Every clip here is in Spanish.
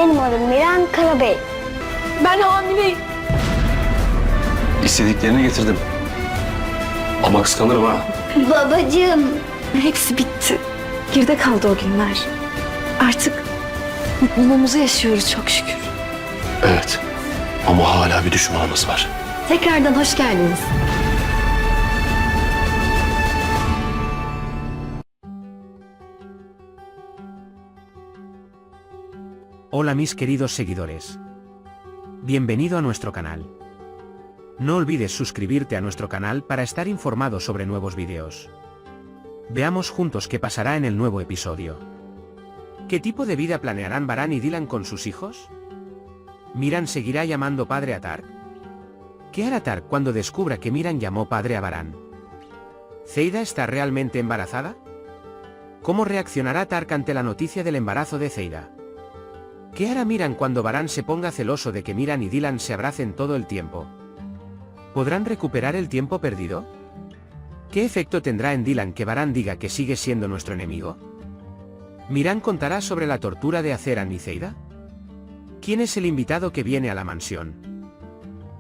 Benim adım Miran Karabey. Ben hamileyim. İstediklerini getirdim. Ama kıskanırım ha. Babacığım. Hepsi bitti. Geride kaldı o günler. Artık mutluluğumuzu yaşıyoruz çok şükür. Evet. Ama hala bir düşmanımız var. Tekrardan hoş geldiniz. Hola mis queridos seguidores. Bienvenido a nuestro canal. No olvides suscribirte a nuestro canal para estar informado sobre nuevos vídeos. Veamos juntos qué pasará en el nuevo episodio. ¿Qué tipo de vida planearán Baran y Dylan con sus hijos? ¿Miran seguirá llamando padre a Tark? ¿Qué hará Tark cuando descubra que Miran llamó padre a Baran? ¿Zeida está realmente embarazada? ¿Cómo reaccionará Tark ante la noticia del embarazo de Zeida? ¿Qué hará Miran cuando Baran se ponga celoso de que Miran y Dylan se abracen todo el tiempo? ¿Podrán recuperar el tiempo perdido? ¿Qué efecto tendrá en Dylan que Baran diga que sigue siendo nuestro enemigo? ¿Miran contará sobre la tortura de Azeran y Zeida? ¿Quién es el invitado que viene a la mansión?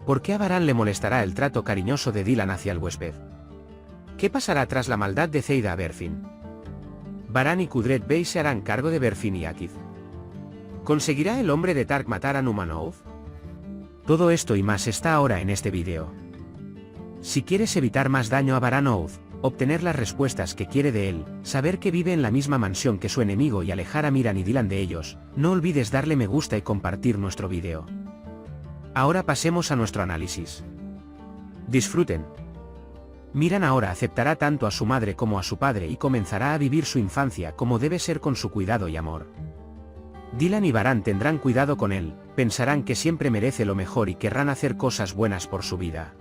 ¿Por qué a Baran le molestará el trato cariñoso de Dylan hacia el huésped? ¿Qué pasará tras la maldad de Zeida a Berfin? ¿Baran y Kudret Bey se harán cargo de Berfin y Akif? ¿Conseguirá el hombre de Tark matar a Numanov? Todo esto y más está ahora en este vídeo. Si quieres evitar más daño a Baran Oath, obtener las respuestas que quiere de él, saber que vive en la misma mansión que su enemigo y alejar a Miran y Dylan de ellos, no olvides darle me gusta y compartir nuestro vídeo. Ahora pasemos a nuestro análisis. Disfruten. Miran ahora aceptará tanto a su madre como a su padre y comenzará a vivir su infancia como debe ser con su cuidado y amor. Dylan y Baran tendrán cuidado con él, pensarán que siempre merece lo mejor y querrán hacer cosas buenas por su vida.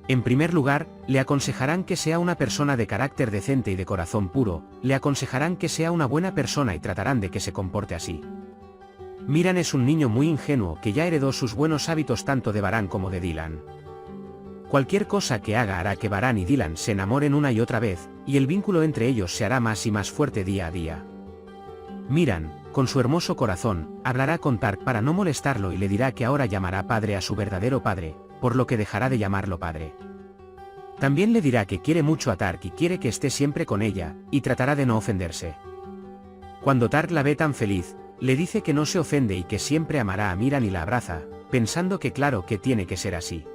En primer lugar, le aconsejarán que sea una persona de carácter decente y de corazón puro, le aconsejarán que sea una buena persona y tratarán de que se comporte así. Miran es un niño muy ingenuo que ya heredó sus buenos hábitos tanto de Baran como de Dylan. Cualquier cosa que haga hará que Baran y Dylan se enamoren una y otra vez, y el vínculo entre ellos se hará más y más fuerte día a día. Miran, con su hermoso corazón, hablará con Tark para no molestarlo y le dirá que ahora llamará padre a su verdadero padre, por lo que dejará de llamarlo padre. También le dirá que quiere mucho a Tark y quiere que esté siempre con ella, y tratará de no ofenderse. Cuando Tark la ve tan feliz, le dice que no se ofende y que siempre amará a Miran y la abraza, pensando que claro que tiene que ser así.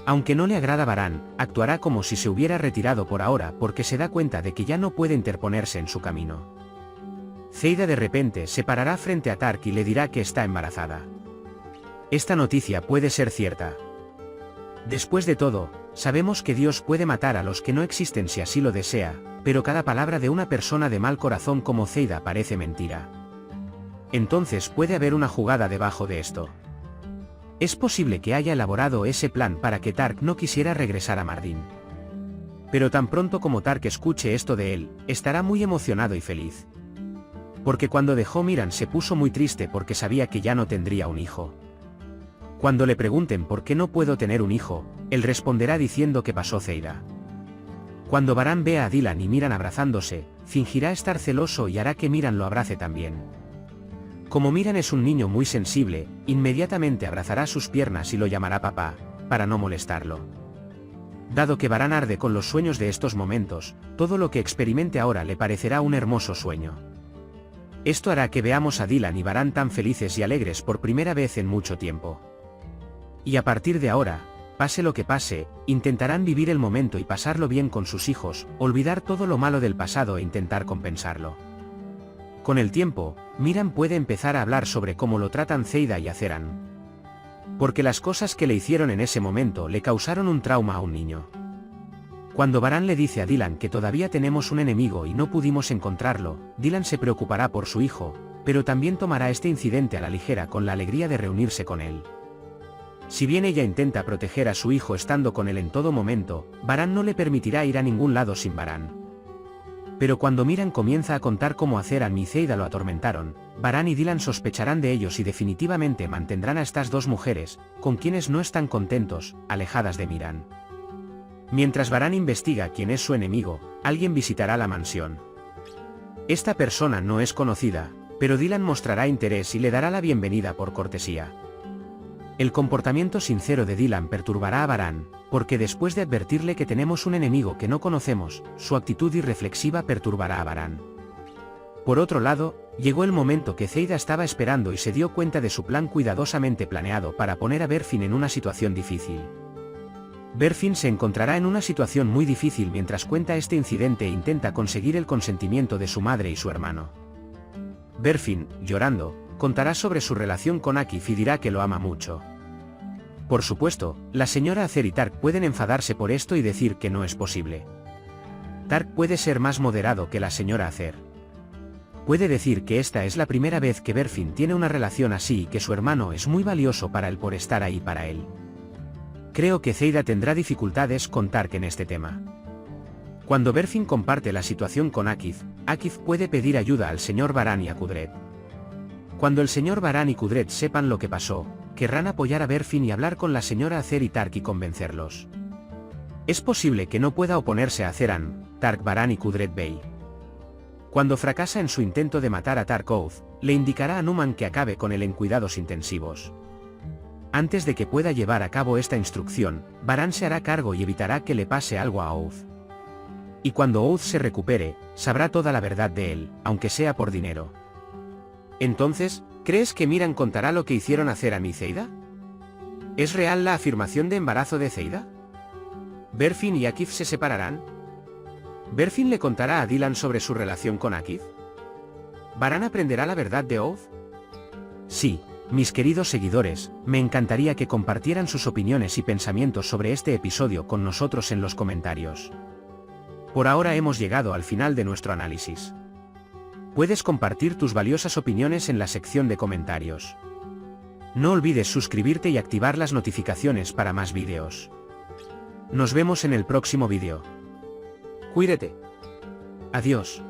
Aunque no le agrada Baran, actuará como si se hubiera retirado por ahora porque se da cuenta de que ya no puede interponerse en su camino. Zeida de repente se parará frente a Tark y le dirá que está embarazada. Esta noticia puede ser cierta. Después de todo, sabemos que Dios puede matar a los que no existen si así lo desea, pero cada palabra de una persona de mal corazón como Zeida parece mentira. Entonces puede haber una jugada debajo de esto. Es posible que haya elaborado ese plan para que Tark no quisiera regresar a Mardin. Pero tan pronto como Tark escuche esto de él, estará muy emocionado y feliz. Porque cuando dejó Miran se puso muy triste porque sabía que ya no tendría un hijo. Cuando le pregunten por qué no puedo tener un hijo, él responderá diciendo que pasó Zeida. Cuando Baran vea a Dylan y Miran abrazándose, fingirá estar celoso y hará que Miran lo abrace también. Como Miran es un niño muy sensible, inmediatamente abrazará sus piernas y lo llamará papá, para no molestarlo. Dado que Baran arde con los sueños de estos momentos, todo lo que experimente ahora le parecerá un hermoso sueño. Esto hará que veamos a Dylan y Baran tan felices y alegres por primera vez en mucho tiempo. Y a partir de ahora, pase lo que pase, intentarán vivir el momento y pasarlo bien con sus hijos, olvidar todo lo malo del pasado e intentar compensarlo. Con el tiempo, Miran puede empezar a hablar sobre cómo lo tratan Zeida y Azeran. Porque las cosas que le hicieron en ese momento le causaron un trauma a un niño. Cuando Baran le dice a Dylan que todavía tenemos un enemigo y no pudimos encontrarlo, Dylan se preocupará por su hijo, pero también tomará este incidente a la ligera con la alegría de reunirse con él. Si bien ella intenta proteger a su hijo estando con él en todo momento, Baran no le permitirá ir a ningún lado sin Baran. Pero cuando Miran comienza a contar cómo Azeran y Zeida lo atormentaron, Baran y Dylan sospecharán de ellos y definitivamente mantendrán a estas dos mujeres, con quienes no están contentos, alejadas de Miran. Mientras Baran investiga quién es su enemigo, alguien visitará la mansión. Esta persona no es conocida, pero Dylan mostrará interés y le dará la bienvenida por cortesía. El comportamiento sincero de Dylan perturbará a Varane, porque después de advertirle que tenemos un enemigo que no conocemos, su actitud irreflexiva perturbará a Varane. Por otro lado, llegó el momento que Zeida estaba esperando y se dio cuenta de su plan cuidadosamente planeado para poner a Berfin en una situación difícil. Berfin se encontrará en una situación muy difícil mientras cuenta este incidente e intenta conseguir el consentimiento de su madre y su hermano. Berfin, llorando, contará sobre su relación con Akif y dirá que lo ama mucho. Por supuesto, la señora Acer y Tark pueden enfadarse por esto y decir que no es posible. Tark puede ser más moderado que la señora Acer. Puede decir que esta es la primera vez que Berfin tiene una relación así y que su hermano es muy valioso para él por estar ahí para él. Creo que Zeida tendrá dificultades con Tark en este tema. Cuando Berfin comparte la situación con Akif, Akif puede pedir ayuda al señor Varane y a Kudret. Cuando el señor Varane y Kudret sepan lo que pasó, querrán apoyar a Berfin y hablar con la señora Acer y Tark y convencerlos. Es posible que no pueda oponerse a Zeran, Tark, Varane y Kudret Bey. Cuando fracasa en su intento de matar a Tark, Oath le indicará a Numan que acabe con él en cuidados intensivos. Antes de que pueda llevar a cabo esta instrucción, Varane se hará cargo y evitará que le pase algo a Oath. Y cuando Oath se recupere, sabrá toda la verdad de él, aunque sea por dinero. Entonces, ¿crees que Miran contará lo que hicieron a Zeran y Zeida? ¿Es real la afirmación de embarazo de Zeida? ¿Berfin y Akif se separarán? ¿Berfin le contará a Dylan sobre su relación con Akif? ¿Varane aprenderá la verdad de Oath? Sí, mis queridos seguidores, me encantaría que compartieran sus opiniones y pensamientos sobre este episodio con nosotros en los comentarios. Por ahora hemos llegado al final de nuestro análisis. Puedes compartir tus valiosas opiniones en la sección de comentarios. No olvides suscribirte y activar las notificaciones para más vídeos. Nos vemos en el próximo vídeo. Cuídate. Adiós.